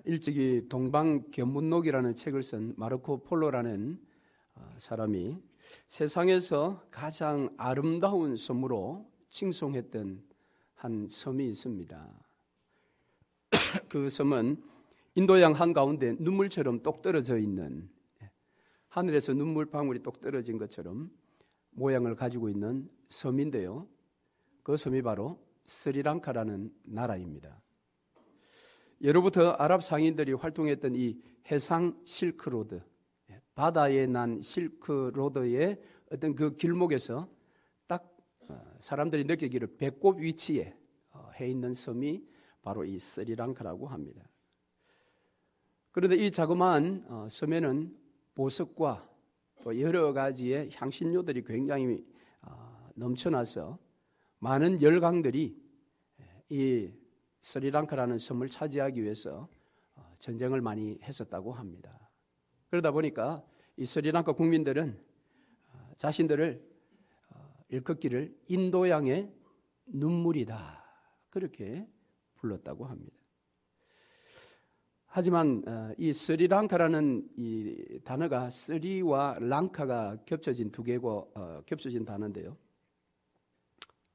일찍이 동방견문록이라는 책을 쓴 마르코 폴로라는 사람이 세상에서 가장 아름다운 섬으로 칭송했던 한 섬이 있습니다. 그 섬은 인도양 한가운데 눈물처럼 똑 떨어져 있는, 하늘에서 눈물방울이 똑 떨어진 것처럼 모양을 가지고 있는 섬인데요. 그 섬이 바로 스리랑카라는 나라입니다. 예로부터 아랍 상인들이 활동했던 이 해상 실크로드, 바다에 난 실크로드의 어떤 그 길목에서 딱 사람들이 느끼기를 배꼽 위치에 해 있는 섬이 바로 이 스리랑카라고 합니다. 그런데 이 자그마한 섬에는 보석과 또 여러 가지의 향신료들이 굉장히 넘쳐나서 많은 열강들이 이 스리랑카라는 섬을 차지하기 위해서 전쟁을 많이 했었다고 합니다. 그러다 보니까 이 스리랑카 국민들은 자신들을 일컫기를 인도양의 눈물이다 그렇게 불렀다고 합니다. 하지만 이 스리랑카라는 이 단어가 스리와 랑카가 겹쳐진 두 개고 겹쳐진 단어인데요.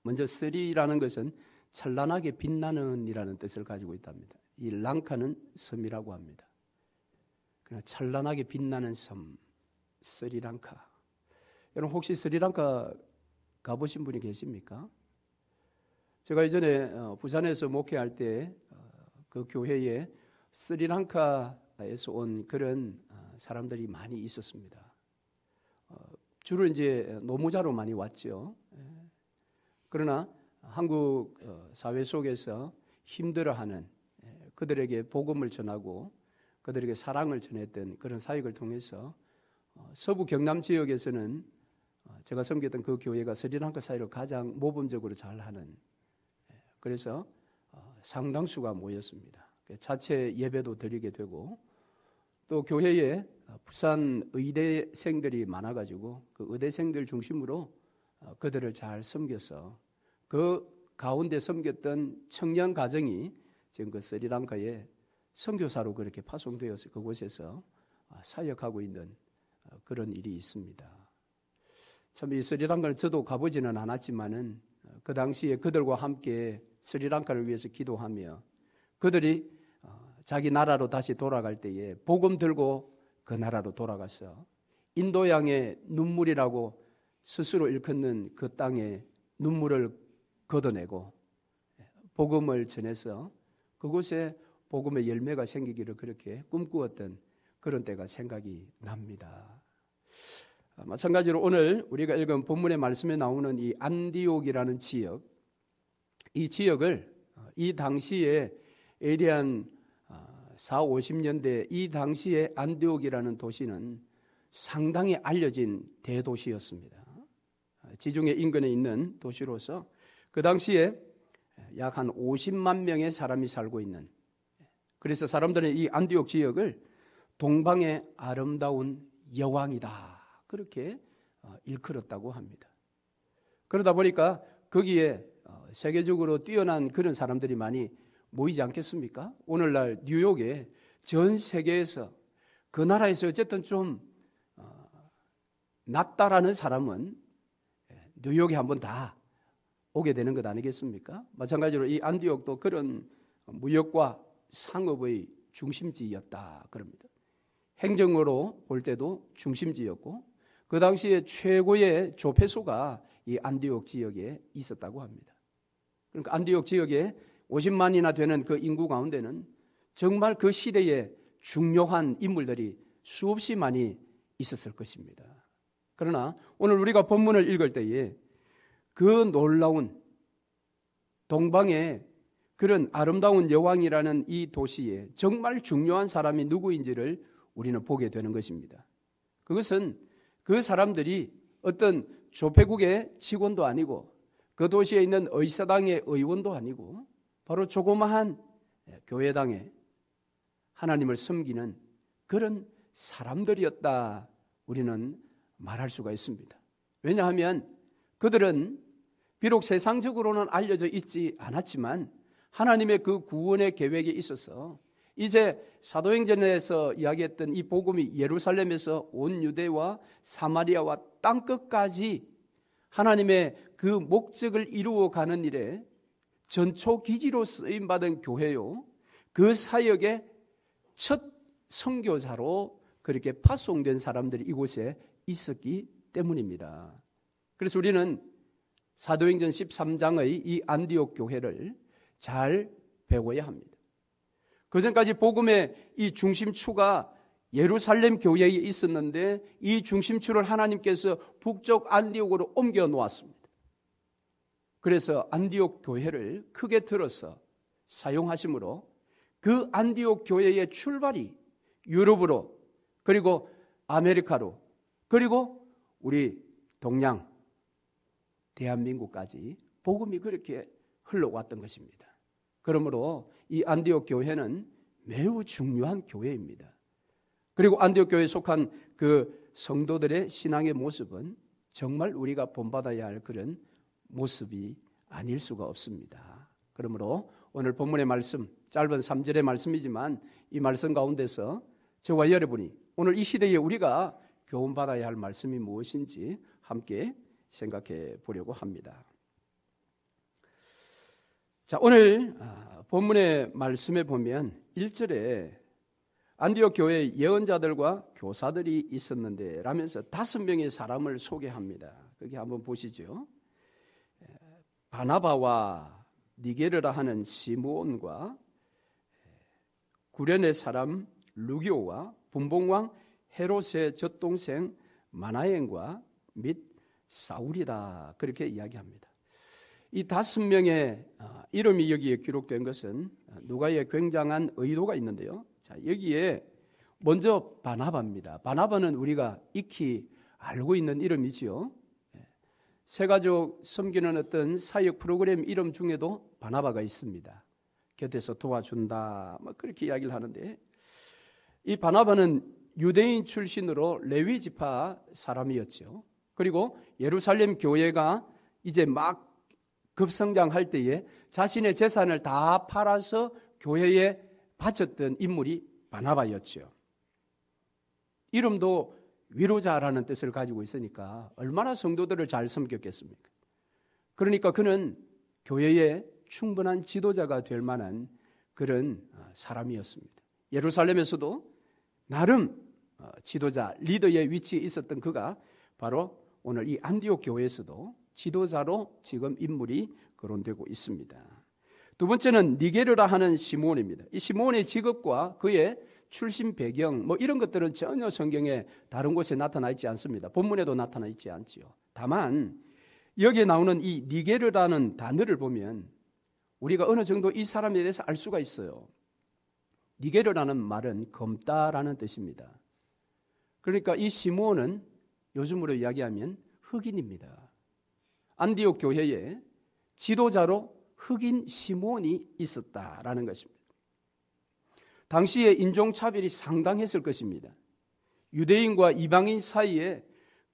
먼저 스리라는 것은 찬란하게 빛나는 이라는 뜻을 가지고 있답니다. 이 랑카는 섬이라고 합니다. 그러나 찬란하게 빛나는 섬, 스리랑카. 여러분 혹시 스리랑카 가보신 분이 계십니까? 제가 이전에 부산에서 목회할 때 그 교회에 스리랑카에서 온 그런 사람들이 많이 있었습니다. 주로 이제 노무자로 많이 왔죠. 그러나 한국 사회 속에서 힘들어하는 그들에게 복음을 전하고 그들에게 사랑을 전했던 그런 사역을 통해서 서부 경남 지역에서는 제가 섬겼던 그 교회가 스리랑카 사회를 가장 모범적으로 잘하는, 그래서 상당수가 모였습니다. 자체 예배도 드리게 되고 또 교회에 부산 의대생들이 많아가지고 그 의대생들 중심으로 그들을 잘 섬겨서 그 가운데 섬겼던 청년 가정이 지금 그 스리랑카에 선교사로 그렇게 파송되어서 그곳에서 사역하고 있는 그런 일이 있습니다. 참 이 스리랑카는 저도 가보지는 않았지만은 그 당시에 그들과 함께 스리랑카를 위해서 기도하며 그들이 자기 나라로 다시 돌아갈 때에 복음 들고 그 나라로 돌아가서 인도양의 눈물이라고 스스로 일컫는 그 땅에 눈물을 걷어내고 복음을 전해서 그곳에 복음의 열매가 생기기를 그렇게 꿈꾸었던 그런 때가 생각이 납니다. 마찬가지로 오늘 우리가 읽은 본문의 말씀에 나오는 이 안디옥이라는 지역, 이 지역을 이 당시에 에이디안 40-50년대 이 당시에 안디옥이라는 도시는 상당히 알려진 대도시였습니다. 지중해 인근에 있는 도시로서 그 당시에 약 한 50만 명의 사람이 살고 있는, 그래서 사람들은 이 안디옥 지역을 동방의 아름다운 여왕이다 그렇게 일컬었다고 합니다. 그러다 보니까 거기에 세계적으로 뛰어난 그런 사람들이 많이 모이지 않겠습니까? 오늘날 뉴욕에 전 세계에서 그 나라에서 어쨌든 좀 낫다라는 사람은 뉴욕에 한번 다 오게 되는 것 아니겠습니까? 마찬가지로 이 안디옥도 그런 무역과 상업의 중심지였다 그럽니다. 행정으로 볼 때도 중심지였고 그 당시에 최고의 조폐소가 이 안디옥 지역에 있었다고 합니다. 그러니까 안디옥 지역에 50만이나 되는 그 인구 가운데는 정말 그 시대에 중요한 인물들이 수없이 많이 있었을 것입니다. 그러나 오늘 우리가 본문을 읽을 때에 그 놀라운 동방의 그런 아름다운 여왕이라는 이 도시에 정말 중요한 사람이 누구인지를 우리는 보게 되는 것입니다. 그것은 그 사람들이 어떤 조폐국의 직원도 아니고 그 도시에 있는 의사당의 의원도 아니고 바로 조그마한 교회당에 하나님을 섬기는 그런 사람들이었다 우리는 말할 수가 있습니다. 왜냐하면 그들은 비록 세상적으로는 알려져 있지 않았지만 하나님의 그 구원의 계획에 있어서 이제 사도행전에서 이야기했던 이 복음이 예루살렘에서 온 유대와 사마리아와 땅끝까지 하나님의 그 목적을 이루어가는 일에 전초기지로 쓰임받은 교회요, 그 사역의 첫 선교사로 그렇게 파송된 사람들이 이곳에 있었기 때문입니다. 그래서 우리는 사도행전 13장의 이 안디옥 교회를 잘 배워야 합니다. 그전까지 복음의 이 중심추가 예루살렘 교회에 있었는데 이 중심추를 하나님께서 북쪽 안디옥으로 옮겨 놓았습니다. 그래서 안디옥 교회를 크게 들어서 사용하심으로 그 안디옥 교회의 출발이 유럽으로, 그리고 아메리카로, 그리고 우리 동양 대한민국까지 복음이 그렇게 흘러왔던 것입니다. 그러므로 이 안디옥 교회는 매우 중요한 교회입니다. 그리고 안디옥 교회에 속한 그 성도들의 신앙의 모습은 정말 우리가 본받아야 할 그런 모습이 아닐 수가 없습니다. 그러므로 오늘 본문의 말씀, 짧은 3절의 말씀이지만 이 말씀 가운데서 저와 여러분이 오늘 이 시대에 우리가 교훈받아야 할 말씀이 무엇인지 함께 생각해 보려고 합니다. 자, 오늘 본문의 말씀에 보면 1절에 안디옥 교회에 예언자들과 교사들이 있었는데 라면서 5명의 사람을 소개합니다. 거기 한번 보시죠. 바나바와 니게르라 하는 시므온과 구레네 사람 루기오와 분봉왕 헤롯의 젖동생 마나엔과 및 사울이다, 그렇게 이야기합니다. 이 5명의 이름이 여기에 기록된 것은 누가의 굉장한 의도가 있는데요. 자, 여기에 먼저 바나바입니다. 바나바는 우리가 익히 알고 있는 이름이지요. 새가족 섬기는 어떤 사역 프로그램 이름 중에도 바나바가 있습니다. 곁에서 도와준다, 뭐 그렇게 이야기를 하는데, 이 바나바는 유대인 출신으로 레위 지파 사람이었죠. 그리고 예루살렘 교회가 이제 막 급성장할 때에 자신의 재산을 다 팔아서 교회에 바쳤던 인물이 바나바였죠. 이름도 위로자라는 뜻을 가지고 있으니까 얼마나 성도들을 잘 섬겼겠습니까? 그러니까 그는 교회의 충분한 지도자가 될 만한 그런 사람이었습니다. 예루살렘에서도 나름 지도자, 리더의 위치에 있었던 그가 바로 오늘 이 안디옥 교회에서도 지도자로 지금 인물이 거론되고 있습니다. 두 번째는 니게르라 하는 시므온입니다. 이 시므온의 직업과 그의 출신 배경 뭐 이런 것들은 전혀 성경에 다른 곳에 나타나 있지 않습니다. 본문에도 나타나 있지 않지요. 다만 여기에 나오는 이 니게르라는 단어를 보면 우리가 어느 정도 이 사람에 대해서 알 수가 있어요. 니게르라는 말은 검다라는 뜻입니다. 그러니까 이 시므온은 요즘으로 이야기하면 흑인입니다. 안디옥 교회에 지도자로 흑인 시므온이 있었다라는 것입니다. 당시에 인종차별이 상당했을 것입니다. 유대인과 이방인 사이에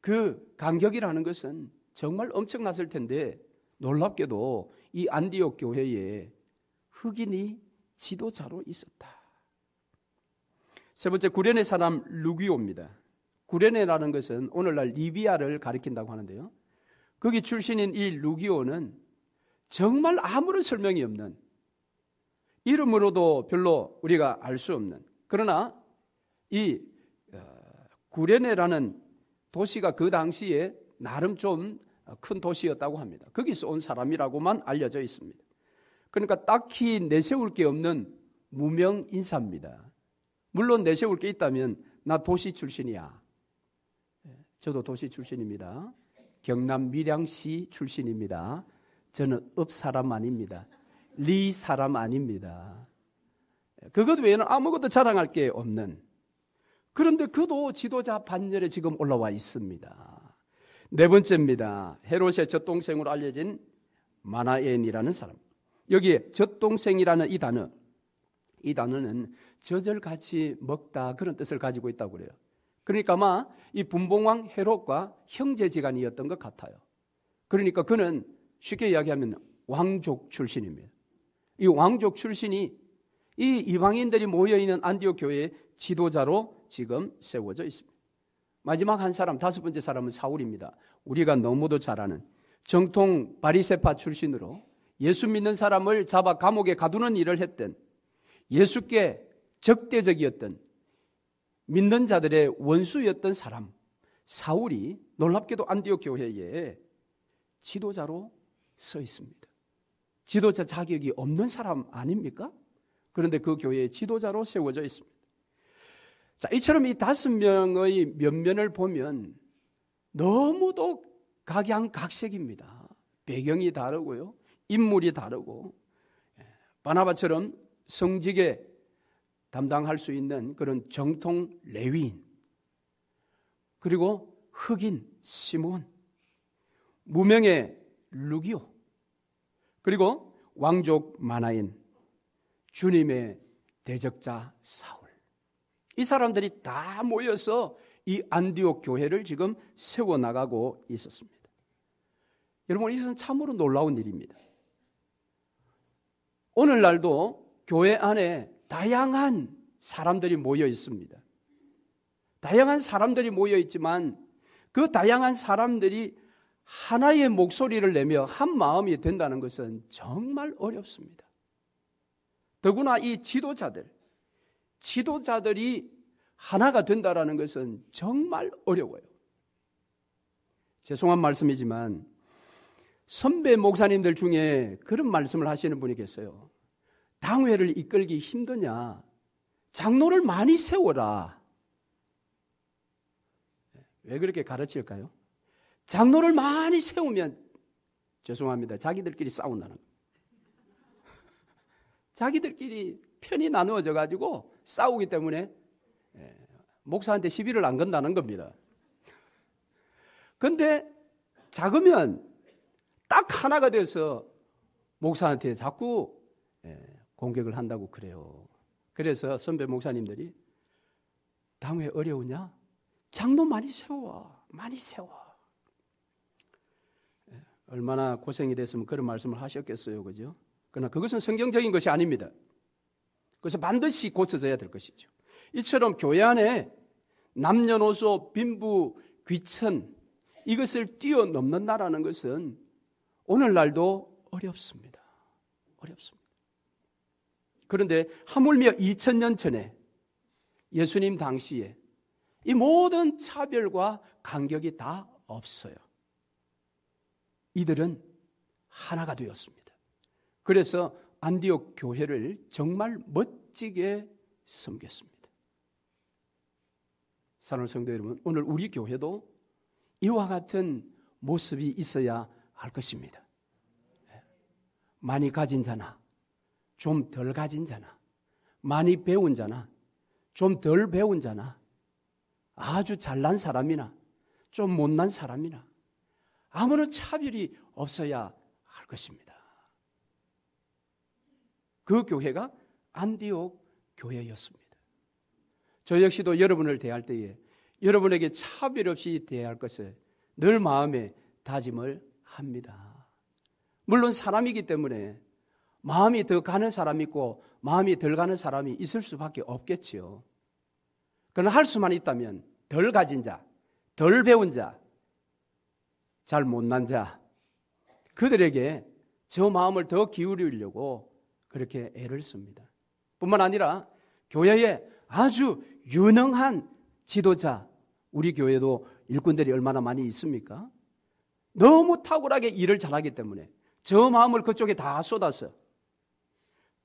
그 간격이라는 것은 정말 엄청났을 텐데 놀랍게도 이 안디옥 교회에 흑인이 지도자로 있었다. 세 번째, 구레네 사람 루기오입니다. 구레네라는 것은 오늘날 리비아를 가리킨다고 하는데요. 거기 출신인 이 루기오는 정말 아무런 설명이 없는, 이름으로도 별로 우리가 알 수 없는, 그러나 이 구레네라는 도시가 그 당시에 나름 좀 큰 도시였다고 합니다. 거기서 온 사람이라고만 알려져 있습니다. 그러니까 딱히 내세울 게 없는 무명 인사입니다. 물론 내세울 게 있다면 나 도시 출신이야. 저도 도시 출신입니다. 경남 밀양시 출신입니다. 저는 읍 사람 아닙니다. 리 사람 아닙니다. 그것 외에는 아무것도 자랑할 게 없는, 그런데 그도 지도자 반열에 지금 올라와 있습니다. 네 번째입니다. 헤롯의 젖동생으로 알려진 마나엔이라는 사람. 여기에 젖동생이라는 이 단어는 젖을같이 먹다, 그런 뜻을 가지고 있다고 그래요. 그러니까 아마 이 분봉왕 헤롯과 형제지간이었던 것 같아요. 그러니까 그는 쉽게 이야기하면 왕족 출신입니다. 이 왕족 출신이 이 이방인들이 모여있는 안디옥 교회의 지도자로 지금 세워져 있습니다. 마지막 한 사람, 다섯 번째 사람은 사울입니다. 우리가 너무도 잘 아는 정통 바리새파 출신으로 예수 믿는 사람을 잡아 감옥에 가두는 일을 했던, 예수께 적대적이었던, 믿는 자들의 원수였던 사람 사울이 놀랍게도 안디옥 교회에 지도자로 서 있습니다. 지도자 자격이 없는 사람 아닙니까? 그런데 그 교회의 지도자로 세워져 있습니다. 자, 이처럼 이 5명의 면면을 보면 너무도 각양각색입니다. 배경이 다르고요, 인물이 다르고, 바나바처럼 성직에 담당할 수 있는 그런 정통 레위인, 그리고 흑인 시몬, 무명의 루기오, 그리고 왕족 마나인, 주님의 대적자 사울, 이 사람들이 다 모여서 이 안디옥 교회를 지금 세워나가고 있었습니다. 여러분, 이것은 참으로 놀라운 일입니다. 오늘날도 교회 안에 다양한 사람들이 모여 있습니다. 다양한 사람들이 모여 있지만 그 다양한 사람들이 하나의 목소리를 내며 한 마음이 된다는 것은 정말 어렵습니다. 더구나 이 지도자들이 하나가 된다는 것은 정말 어려워요. 죄송한 말씀이지만 선배 목사님들 중에 그런 말씀을 하시는 분이 계세요. 당회를 이끌기 힘드냐? 장로를 많이 세워라. 왜 그렇게 가르칠까요? 장로를 많이 세우면, 죄송합니다, 자기들끼리 싸운다는 거예요. 자기들끼리 편이 나누어져 가지고 싸우기 때문에 목사한테 시비를 안 건다는 겁니다. 그런데 작으면 딱 하나가 돼서 목사한테 자꾸 공격을 한다고 그래요. 그래서 선배 목사님들이 당회 어려우냐? 장로 많이 세워. 얼마나 고생이 됐으면 그런 말씀을 하셨겠어요, 그죠? 그러나 그것은 성경적인 것이 아닙니다. 그래서 반드시 고쳐져야 될 것이죠. 이처럼 교회 안에 남녀노소, 빈부, 귀천, 이것을 뛰어넘는다라는 것은 오늘날도 어렵습니다. 그런데 하물며 2000년 전에 예수님 당시에 이 모든 차별과 간격이 다 없어요. 이들은 하나가 되었습니다. 그래서 안디옥 교회를 정말 멋지게 섬겼습니다. 사랑하는 성도 여러분, 오늘 우리 교회도 이와 같은 모습이 있어야 할 것입니다. 많이 가진 자나 좀 덜 가진 자나, 많이 배운 자나 좀 덜 배운 자나, 아주 잘난 사람이나 좀 못난 사람이나 아무런 차별이 없어야 할 것입니다. 그 교회가 안디옥 교회였습니다. 저 역시도 여러분을 대할 때에 여러분에게 차별 없이 대할 것을 늘 마음에 다짐을 합니다. 물론 사람이기 때문에 마음이 더 가는 사람이 있고 마음이 덜 가는 사람이 있을 수밖에 없겠지요. 그러나 할 수만 있다면 덜 가진 자, 덜 배운 자, 잘 못난 자, 그들에게 저 마음을 더 기울이려고 그렇게 애를 씁니다. 뿐만 아니라 교회에 아주 유능한 지도자, 우리 교회도 일꾼들이 얼마나 많이 있습니까? 너무 탁월하게 일을 잘하기 때문에 저 마음을 그쪽에 다 쏟아서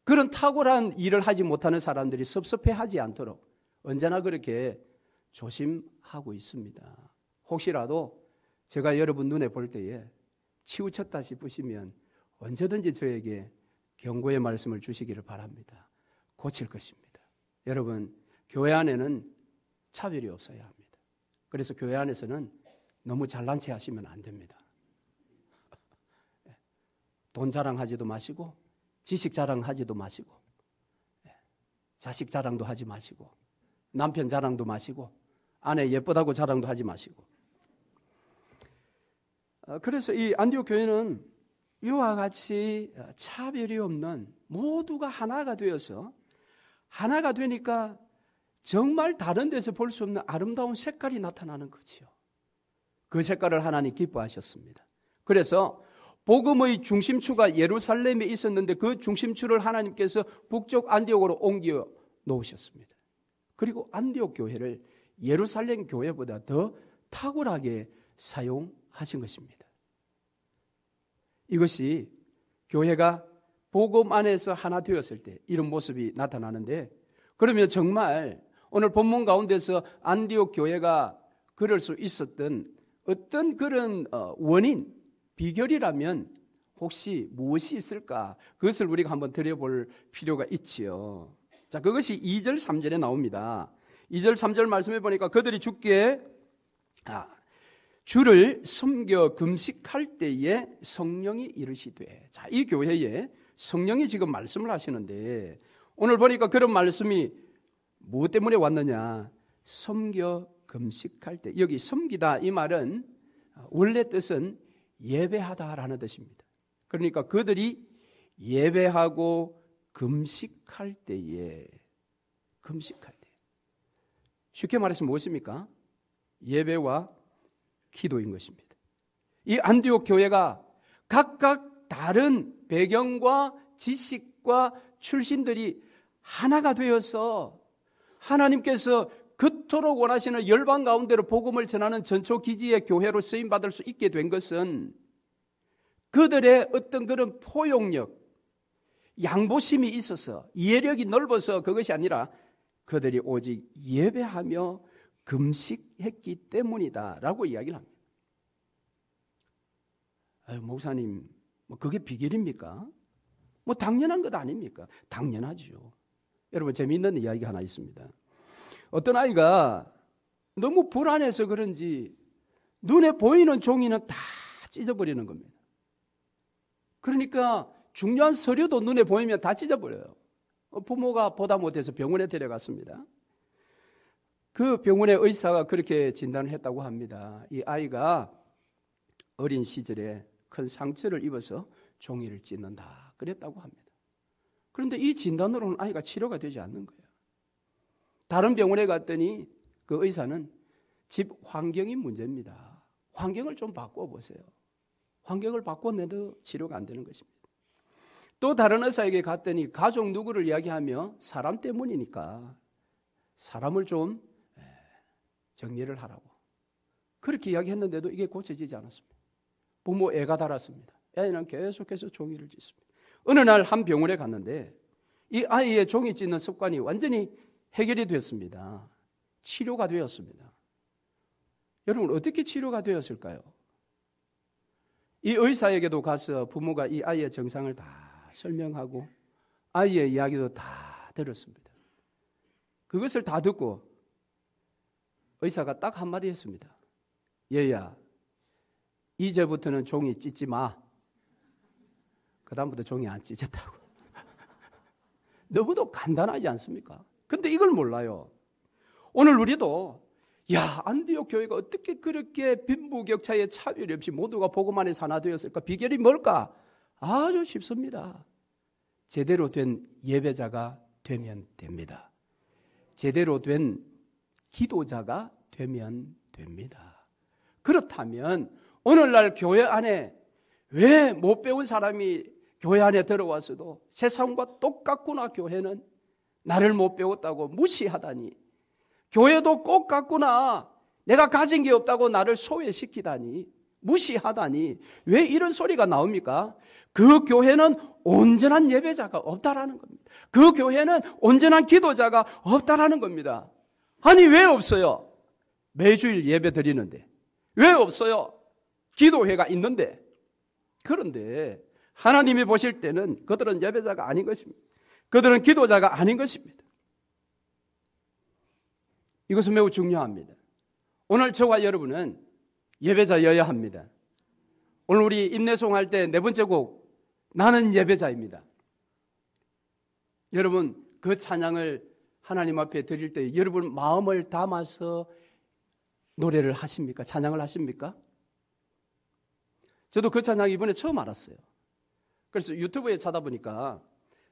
그런 탁월한 일을 하지 못하는 사람들이 섭섭해하지 않도록 언제나 그렇게 조심하고 있습니다. 혹시라도 제가 여러분 눈에 볼 때에 치우쳤다 싶으시면 언제든지 저에게 경고의 말씀을 주시기를 바랍니다. 고칠 것입니다. 여러분, 교회 안에는 차별이 없어야 합니다. 그래서 교회 안에서는 너무 잘난 체 하시면 안 됩니다. 돈 자랑하지도 마시고 지식 자랑하지도 마시고 자식 자랑도 하지 마시고 남편 자랑도 마시고 아내 예쁘다고 자랑도 하지 마시고. 그래서 이 안디옥 교회는 이와 같이 차별이 없는 모두가 하나가 되어서 하나가 되니까 정말 다른 데서 볼 수 없는 아름다운 색깔이 나타나는 거지요. 그 색깔을 하나님 기뻐하셨습니다. 그래서 복음의 중심추가 예루살렘에 있었는데 그 중심추를 하나님께서 북쪽 안디옥으로 옮겨 놓으셨습니다. 그리고 안디옥 교회를 예루살렘 교회보다 더 탁월하게 사용하신 것입니다. 이것이 교회가 복음 안에서 하나 되었을 때 이런 모습이 나타나는데, 그러면 정말 오늘 본문 가운데서 안디옥 교회가 그럴 수 있었던 어떤 그런 원인, 비결이라면 혹시 무엇이 있을까? 그것을 우리가 한번 들여볼 필요가 있지요. 자, 그것이 2절 3절에 나옵니다. 2절 3절 말씀해 보니까 그들이 주께 주를 섬겨 금식할 때에 성령이 이르시되, 자, 이 교회에 성령이 지금 말씀을 하시는데 오늘 보니까 그런 말씀이 무엇 때문에 왔느냐? 섬겨 금식할 때. 여기 섬기다 이 말은 원래 뜻은 예배하다라는 뜻입니다. 그러니까 그들이 예배하고 금식할 때에, 금식할 때, 쉽게 말해서 무엇입니까? 예배와 기도인 것입니다. 이 안디옥 교회가 각각 다른 배경과 지식과 출신들이 하나가 되어서 하나님께서 그토록 원하시는 열방 가운데로 복음을 전하는 전초기지의 교회로 쓰임받을 수 있게 된 것은 그들의 어떤 그런 포용력, 양보심이 있어서, 이해력이 넓어서 그것이 아니라 그들이 오직 예배하며 금식했기 때문이다라고 이야기를 합니다. 목사님, 그게 비결입니까? 당연한 것 아닙니까? 당연하죠. 여러분, 재미있는 이야기가 하나 있습니다. 어떤 아이가 너무 불안해서 그런지 눈에 보이는 종이는 다 찢어버리는 겁니다. 그러니까 중요한 서류도 눈에 보이면 다 찢어버려요. 부모가 보다 못해서 병원에 데려갔습니다. 그 병원의 의사가 그렇게 진단을 했다고 합니다. 이 아이가 어린 시절에 큰 상처를 입어서 종이를 찢는다 그랬다고 합니다. 그런데 이 진단으로는 아이가 치료가 되지 않는 거예요. 다른 병원에 갔더니 그 의사는 집 환경이 문제입니다. 환경을 좀 바꿔보세요. 환경을 바꿔내도 치료가 안 되는 것입니다. 또 다른 의사에게 갔더니 가족 누구를 이야기하며 사람 때문이니까 사람을 좀 정리를 하라고 그렇게 이야기했는데도 이게 고쳐지지 않았습니다. 부모 애가 달았습니다. 애는 계속해서 종이를 찢습니다. 어느 날 한 병원에 갔는데 이 아이의 종이 찢는 습관이 완전히 해결이 됐습니다. 치료가 되었습니다. 여러분, 어떻게 치료가 되었을까요? 이 의사에게도 가서 부모가 이 아이의 증상을 다 설명하고 아이의 이야기도 다 들었습니다. 그것을 다 듣고 의사가 딱 한마디 했습니다. 얘야, 이제부터는 종이 찢지 마. 그 다음부터 종이 안 찢었다고. 너무도 간단하지 않습니까? 근데 이걸 몰라요. 오늘 우리도 안디옥 교회가 어떻게 그렇게 빈부격차의 차별이 없이 모두가 복음 안에서 하나 되었을까? 비결이 뭘까? 아주 쉽습니다. 제대로 된 예배자가 되면 됩니다. 제대로 된 기도자가 되면 됩니다. 그렇다면 오늘날 교회 안에 왜 못 배운 사람이 교회 안에 들어와서도 세상과 똑같구나, 교회는 나를 못 배웠다고 무시하다니, 교회도 똑같구나, 내가 가진 게 없다고 나를 소외시키다니, 무시하다니, 왜 이런 소리가 나옵니까? 그 교회는 온전한 예배자가 없다라는 겁니다. 그 교회는 온전한 기도자가 없다라는 겁니다. 아니, 왜 없어요? 매주일 예배 드리는데 왜 없어요? 기도회가 있는데. 그런데 하나님이 보실 때는 그들은 예배자가 아닌 것입니다. 그들은 기도자가 아닌 것입니다. 이것은 매우 중요합니다. 오늘 저와 여러분은 예배자여야 합니다. 오늘 우리 임내송 할 때 네 번째 곡, 나는 예배자입니다. 여러분, 그 찬양을 하나님 앞에 드릴 때 여러분 마음을 담아서 노래를 하십니까? 찬양을 하십니까? 저도 그 찬양 이번에 처음 알았어요. 그래서 유튜브에 찾아보니까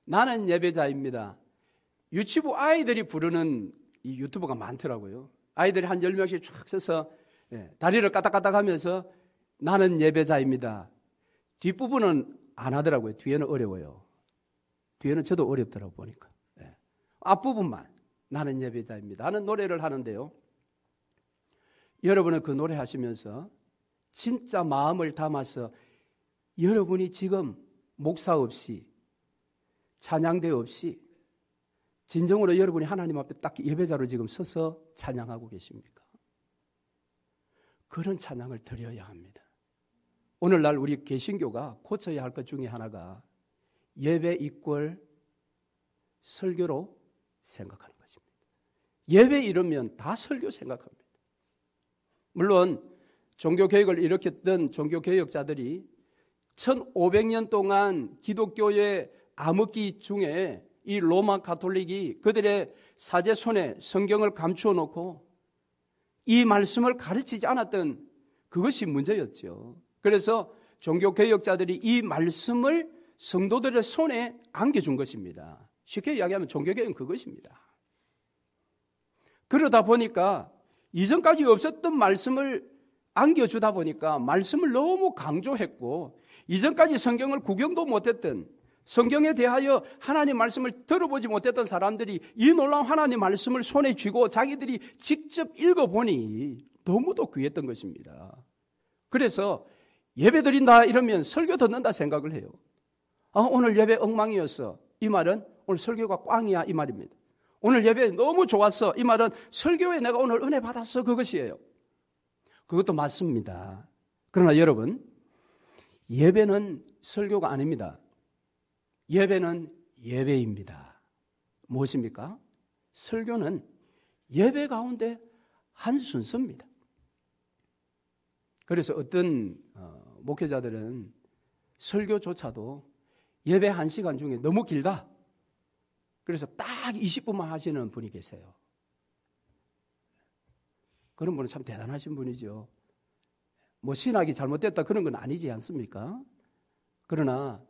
나는 예배자입니다. 유치부 아이들이 부르는 이 유튜브가 많더라고요. 아이들이 한 10명씩 쫙 서서 다리를 까딱까딱 하면서 나는 예배자입니다. 뒷부분은 안 하더라고요. 뒤에는 어려워요. 뒤에는 저도 어렵더라고 보니까. 앞부분만 나는 예배자입니다 하는 노래를 하는데요. 여러분은 그 노래 하시면서 진짜 마음을 담아서 여러분이 지금 목사 없이 찬양대 없이 진정으로 여러분이 하나님 앞에 딱 예배자로 지금 서서 찬양하고 계십니까? 그런 찬양을 드려야 합니다. 오늘날 우리 개신교가 고쳐야 할 것 중에 하나가 예배 이퀄 설교로 생각하는 것입니다. 예배 이러면 다 설교 생각합니다. 물론 종교개혁을 일으켰던 종교개혁자들이 1500년 동안 기독교의 암흑기 중에 이 로마 가톨릭이 그들의 사제 손에 성경을 감추어 놓고 이 말씀을 가르치지 않았던 그것이 문제였죠. 그래서 종교개혁자들이 이 말씀을 성도들의 손에 안겨준 것입니다. 쉽게 이야기하면 종교개혁은 그것입니다. 그러다 보니까 이전까지 없었던 말씀을 안겨주다 보니까 말씀을 너무 강조했고 이전까지 성경을 구경도 못했던 성경에 대하여 하나님 말씀을 들어보지 못했던 사람들이 이 놀라운 하나님 말씀을 손에 쥐고 자기들이 직접 읽어보니 너무도 귀했던 것입니다. 그래서 예배 드린다 이러면 설교 듣는다 생각을 해요. 오늘 예배 엉망이었어. 이 말은 오늘 설교가 꽝이야 이 말입니다. 오늘 예배 너무 좋았어. 이 말은 설교에 내가 오늘 은혜 받았어 그것이에요. 그것도 맞습니다. 그러나 여러분 예배는 설교가 아닙니다. 예배는 예배입니다. 무엇입니까? 설교는 예배 가운데 한 순서입니다. 그래서 어떤 목회자들은 설교조차도 예배 1시간 중에 너무 길다. 그래서 딱 20분만 하시는 분이 계세요. 그런 분은 참 대단하신 분이죠. 뭐 신학이 잘못됐다 그런 건 아니지 않습니까? 그러나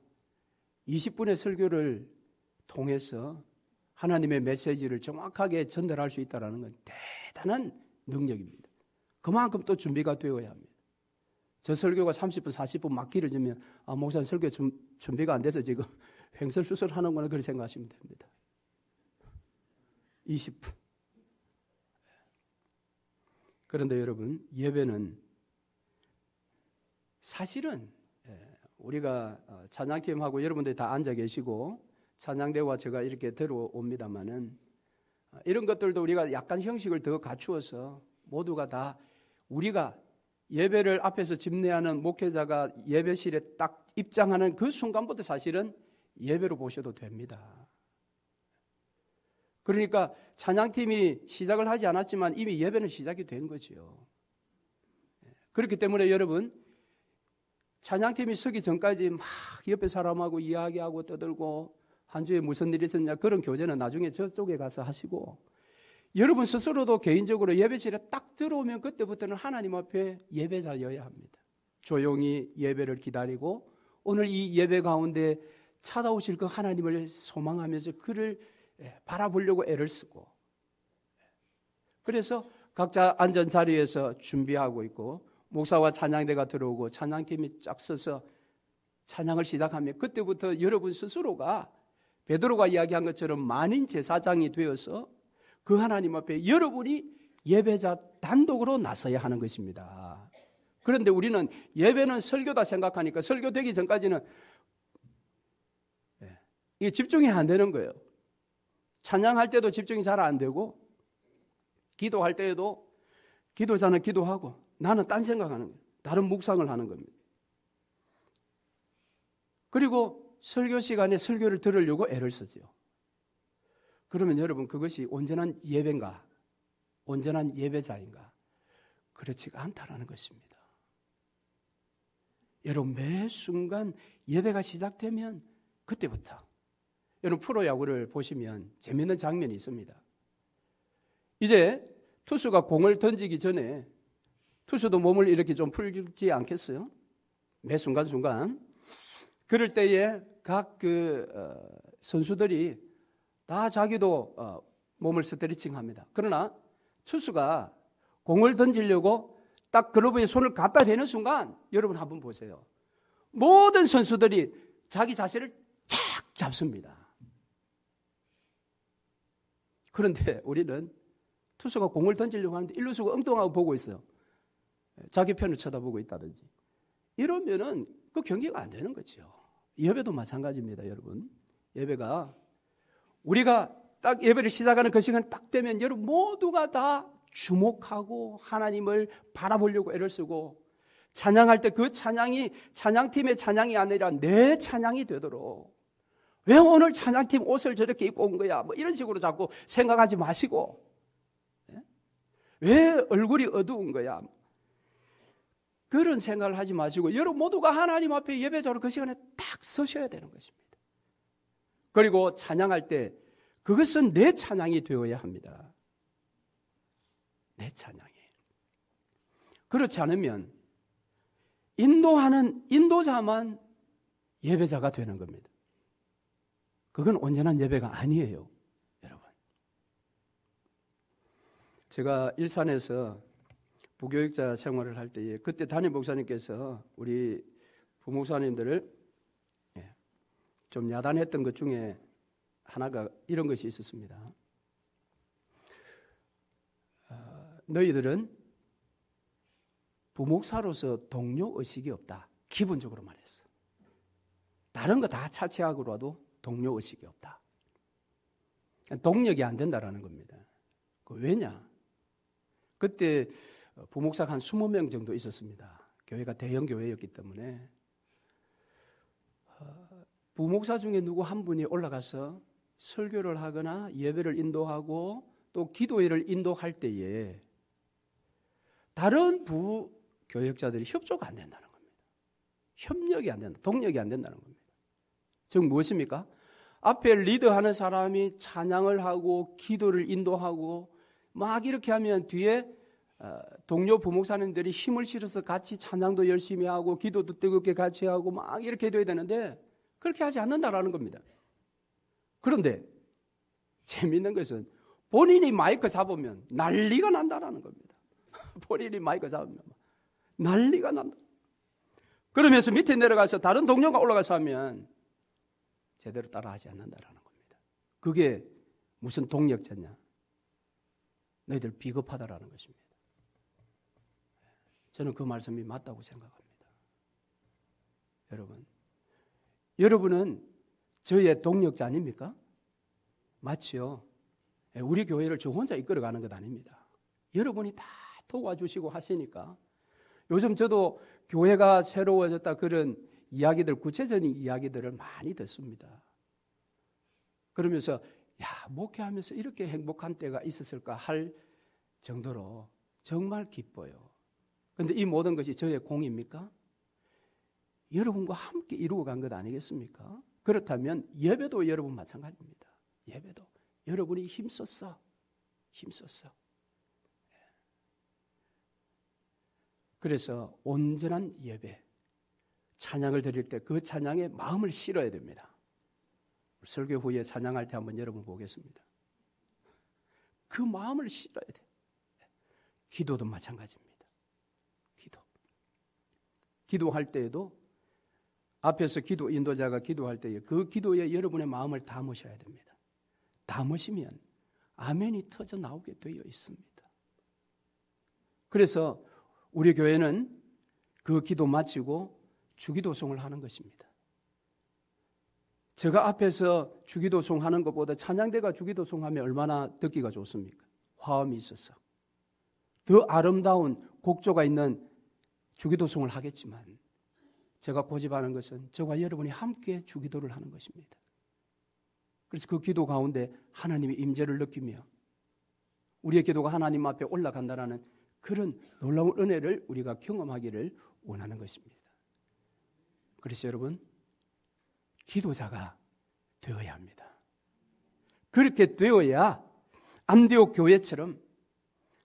20분의 설교를 통해서 하나님의 메시지를 정확하게 전달할 수 있다는 건 대단한 능력입니다. 그만큼 또 준비가 되어야 합니다. 저 설교가 30분, 40분 막기를 주면 목사님 설교 준비가 안 돼서 지금 횡설수설하는구나 그렇게 생각하시면 됩니다. 20분. 그런데 여러분 예배는 사실은 우리가 찬양팀하고 여러분들이 다 앉아 계시고 찬양대와 제가 이렇게 들어옵니다마는 이런 것들도 우리가 약간 형식을 더 갖추어서 모두가 다 우리가 예배를 앞에서 집례하는 목회자가 예배실에 딱 입장하는 그 순간부터 사실은 예배로 보셔도 됩니다. 그러니까 찬양팀이 시작을 하지 않았지만 이미 예배는 시작이 된 거죠. 그렇기 때문에 여러분 찬양팀이 서기 전까지 막 옆에 사람하고 이야기하고 떠들고 한 주에 무슨 일이 있었냐 그런 교제는 나중에 저쪽에 가서 하시고 여러분 스스로도 개인적으로 예배실에 딱 들어오면 그때부터는 하나님 앞에 예배자여야 합니다. 조용히 예배를 기다리고 오늘 이 예배 가운데 찾아오실 그 하나님을 소망하면서 그를 바라보려고 애를 쓰고 그래서 각자 앉은 자리에서 준비하고 있고 목사와 찬양대가 들어오고 찬양팀이 쫙 서서 찬양을 시작하면 그때부터 여러분 스스로가 베드로가 이야기한 것처럼 만인 제사장이 되어서 그 하나님 앞에 여러분이 예배자 단독으로 나서야 하는 것입니다. 그런데 우리는 예배는 설교다 생각하니까 설교되기 전까지는 이게 집중이 안 되는 거예요. 찬양할 때도 집중이 잘 안 되고 기도할 때에도 기도자는 기도하고 나는 딴 생각하는 거예요. 다른 묵상을 하는 겁니다. 그리고 설교 시간에 설교를 들으려고 애를 쓰죠. 그러면 여러분 그것이 온전한 예배인가? 온전한 예배자인가? 그렇지가 않다라는 것입니다. 여러분 매 순간 예배가 시작되면 그때부터 여러분 프로야구를 보시면 재미있는 장면이 있습니다. 이제 투수가 공을 던지기 전에 투수도 몸을 이렇게 좀 풀지 않겠어요? 매 순간순간. 그럴 때에 각 선수들이 다 자기도 몸을 스트레칭합니다. 그러나 투수가 공을 던지려고 딱 글러브에 손을 갖다 대는 순간 여러분 한번 보세요. 모든 선수들이 자기 자세를 쫙 잡습니다. 그런데 우리는 투수가 공을 던지려고 하는데 1루수가 엉뚱하고 보고 있어요. 자기 편을 쳐다보고 있다든지. 이러면은 그 경기가 안 되는 거죠. 예배도 마찬가지입니다, 여러분. 예배가 우리가 딱 예배를 시작하는 그 시간 딱 되면 여러분 모두가 다 주목하고 하나님을 바라보려고 애를 쓰고 찬양할 때 그 찬양이 찬양팀의 찬양이 아니라 내 찬양이 되도록 왜 오늘 찬양팀 옷을 저렇게 입고 온 거야? 뭐 이런 식으로 자꾸 생각하지 마시고 왜 얼굴이 어두운 거야? 그런 생각을 하지 마시고 여러분 모두가 하나님 앞에 예배자로 그 시간에 딱 서셔야 되는 것입니다. 그리고 찬양할 때 그것은 내 찬양이 되어야 합니다. 내 찬양이. 그렇지 않으면 인도하는 인도자만 예배자가 되는 겁니다. 그건 온전한 예배가 아니에요, 여러분. 제가 일산에서 부교육자 생활을 할 때에 그때 담임 목사님께서 우리 부목사님들을 좀 야단했던 것 중에 하나가 이런 것이 있었습니다. 너희들은 부목사로서 동료의식이 없다. 기본적으로 말했어. 다른 거 다 차치하고라도 동료의식이 없다. 동력이 안 된다라는 겁니다. 왜냐? 그때 부목사가 한 20명 정도 있었습니다. 교회가 대형 교회였기 때문에 부목사 중에 누구 한 분이 올라가서 설교를 하거나 예배를 인도하고 또 기도회를 인도할 때에 다른 부교역자들이 협조가 안 된다는 겁니다. 협력이 안 된다. 동력이 안 된다는 겁니다. 즉 무엇입니까? 앞에 리더하는 사람이 찬양을 하고 기도를 인도하고 막 이렇게 하면 뒤에 동료 부목사님들이 힘을 실어서 같이 찬양도 열심히 하고 기도도 뜨겁게 같이 하고 막 이렇게 돼야 되는데 그렇게 하지 않는다라는 겁니다. 그런데 재미있는 것은 본인이 마이크 잡으면 난리가 난다라는 겁니다. 본인이 마이크 잡으면 난리가 난다. 그러면서 밑에 내려가서 다른 동료가 올라가서 하면 제대로 따라하지 않는다라는 겁니다. 그게 무슨 동력자냐? 너희들 비겁하다라는 것입니다. 저는 그 말씀이 맞다고 생각합니다. 여러분은 저희의 동력자 아닙니까? 맞지요? 우리 교회를 저 혼자 이끌어가는 것 아닙니다. 여러분이 다 도와주시고 하시니까 요즘 저도 교회가 새로워졌다 그런 이야기들, 구체적인 이야기들을 많이 듣습니다. 그러면서 목회하면서 이렇게 행복한 때가 있었을까 할 정도로 정말 기뻐요. 그런데 이 모든 것이 저의 공입니까? 여러분과 함께 이루어간 것 아니겠습니까? 그렇다면 예배도 여러분 마찬가지입니다. 예배도 여러분이 힘썼어. 그래서 온전한 예배, 찬양을 드릴 때 그 찬양에 마음을 실어야 됩니다. 설교 후에 찬양할 때 한번 여러분 보겠습니다. 그 마음을 실어야 돼. 기도도 마찬가지입니다. 기도할 때에도 앞에서 기도 인도자가 기도할 때에 그 기도에 여러분의 마음을 담으셔야 됩니다. 담으시면 아멘이 터져 나오게 되어 있습니다. 그래서 우리 교회는 그 기도 마치고 주기도송을 하는 것입니다. 제가 앞에서 주기도송 하는 것보다 찬양대가 주기도송 하면 얼마나 듣기가 좋습니까? 화음이 있어서 더 아름다운 곡조가 있는 주기도송을 하겠지만 제가 고집하는 것은 저와 여러분이 함께 주기도를 하는 것입니다. 그래서 그 기도 가운데 하나님의 임재를 느끼며 우리의 기도가 하나님 앞에 올라간다는 그런 놀라운 은혜를 우리가 경험하기를 원하는 것입니다. 그래서 여러분 기도자가 되어야 합니다. 그렇게 되어야 안디옥 교회처럼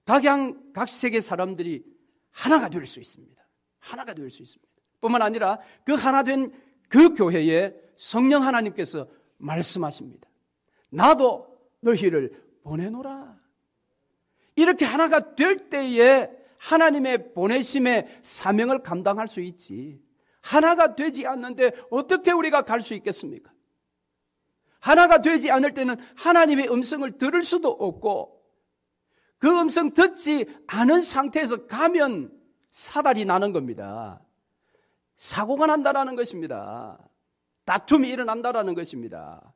각 세계 사람들이 하나가 될 수 있습니다. 하나가 될 수 있습니다. 뿐만 아니라 그 하나 된 그 교회에 성령 하나님께서 말씀하십니다. 나도 너희를 보내노라. 이렇게 하나가 될 때에 하나님의 보내심의 사명을 감당할 수 있지. 하나가 되지 않는데 어떻게 우리가 갈 수 있겠습니까? 하나가 되지 않을 때는 하나님의 음성을 들을 수도 없고, 그 음성 듣지 않은 상태에서 가면 사달이 나는 겁니다. 사고가 난다라는 것입니다. 다툼이 일어난다라는 것입니다.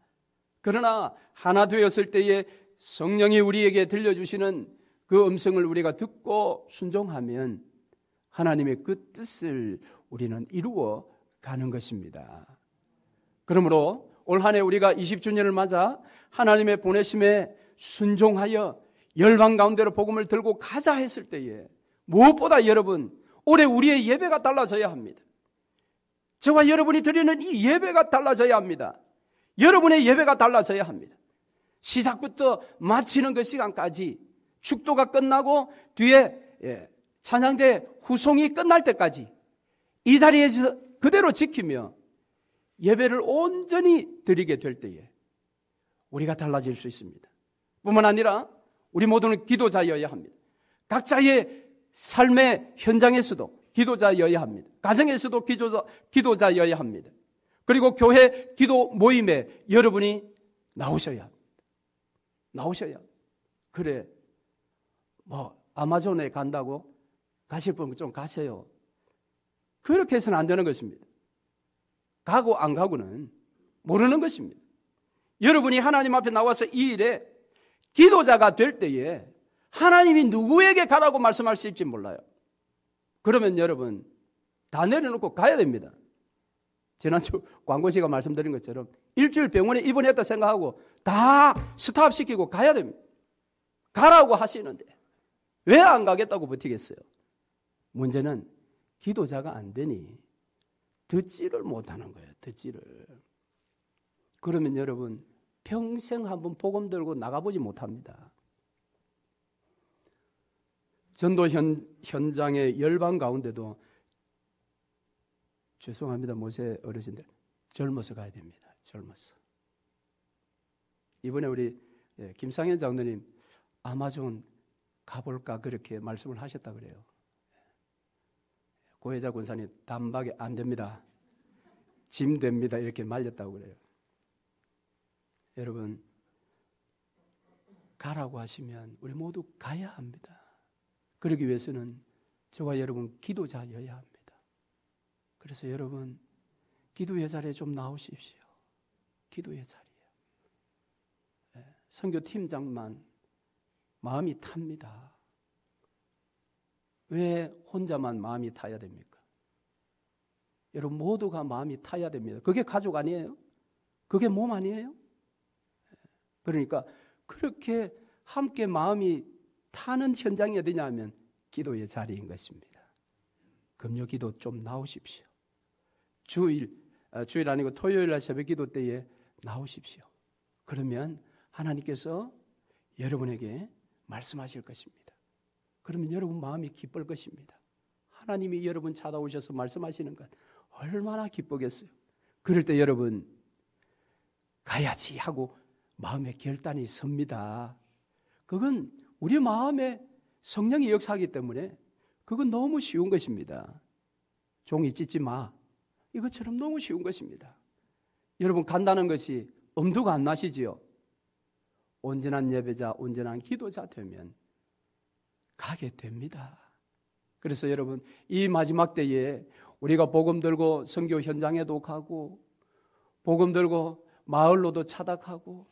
그러나 하나 되었을 때에 성령이 우리에게 들려주시는 그 음성을 우리가 듣고 순종하면 하나님의 그 뜻을 우리는 이루어 가는 것입니다. 그러므로 올 한 해 우리가 20주년을 맞아 하나님의 보내심에 순종하여 열방 가운데로 복음을 들고 가자 했을 때에 무엇보다 여러분, 올해 우리의 예배가 달라져야 합니다. 저와 여러분이 드리는 이 예배가 달라져야 합니다. 여러분의 예배가 달라져야 합니다. 시작부터 마치는 그 시간까지, 축도가 끝나고 뒤에 찬양대 후송이 끝날 때까지 이 자리에서 그대로 지키며 예배를 온전히 드리게 될 때에 우리가 달라질 수 있습니다. 뿐만 아니라 우리 모두는 기도자여야 합니다. 각자의 삶의 현장에서도 기도자여야 합니다. 가정에서도 기도자여야 합니다. 그리고 교회 기도 모임에 여러분이 나오셔야 합니다. 나오셔야 합니다. 그래, 아마존에 간다고 가실 분 좀 가세요. 그렇게 해서는 안 되는 것입니다. 가고 안 가고는 모르는 것입니다. 여러분이 하나님 앞에 나와서 이 일에 기도자가 될 때에 하나님이 누구에게 가라고 말씀하실지 몰라요. 그러면 여러분 다 내려놓고 가야 됩니다. 지난주 광고씨가 말씀드린 것처럼 일주일 병원에 입원했다 생각하고 다 스탑시키고 가야 됩니다. 가라고 하시는데 왜 안 가겠다고 버티겠어요? 문제는 기도자가 안 되니 듣지를 못하는 거예요. 듣지를. 그러면 여러분 평생 한번 복음 들고 나가보지 못합니다. 전도 현장의 열방 가운데도 죄송합니다. 모세 어르신들 젊어서 가야 됩니다. 젊어서. 이번에 우리 김상현 장로님 아마존 가볼까 그렇게 말씀을 하셨다 그래요. 고혜자 권사님 단박에 안 됩니다. 짐 됩니다. 이렇게 말렸다고 그래요. 여러분 가라고 하시면 우리 모두 가야 합니다. 그러기 위해서는 저와 여러분 기도자여야 합니다. 그래서 여러분 기도의 자리에 좀 나오십시오. 기도의 자리에. 선교팀장만 마음이 탑니다. 왜 혼자만 마음이 타야 됩니까? 여러분 모두가 마음이 타야 됩니다. 그게 가족 아니에요? 그게 몸 아니에요? 그러니까 그렇게 함께 마음이 타는 현장이 어디냐 하면 기도의 자리인 것입니다. 금요 기도 좀 나오십시오. 주일 아니고 토요일 날 새벽 기도 때에 나오십시오. 그러면 하나님께서 여러분에게 말씀하실 것입니다. 그러면 여러분 마음이 기쁠 것입니다. 하나님이 여러분 찾아오셔서 말씀하시는 것 얼마나 기쁘겠어요. 그럴 때 여러분 가야지 하고 마음의 결단이 섭니다. 그건 우리 마음에 성령이 역사하기 때문에 그건 너무 쉬운 것입니다. 종이 찢지 마. 이것처럼 너무 쉬운 것입니다. 여러분 간다는 것이 엄두가 안 나시지요? 온전한 예배자, 온전한 기도자 되면 가게 됩니다. 그래서 여러분 이 마지막 때에 우리가 복음 들고 선교 현장에도 가고 복음 들고 마을로도 차닥하고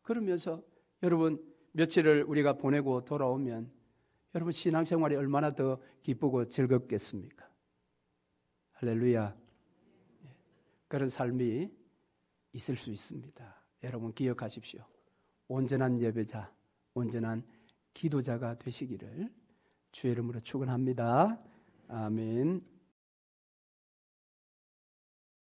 그러면서 여러분 며칠을 우리가 보내고 돌아오면 여러분 신앙생활이 얼마나 더 기쁘고 즐겁겠습니까? 할렐루야. 그런 삶이 있을 수 있습니다. 여러분 기억하십시오. 온전한 예배자, 온전한 기도자가 되시기를 주의 이름으로 축원합니다. 아멘.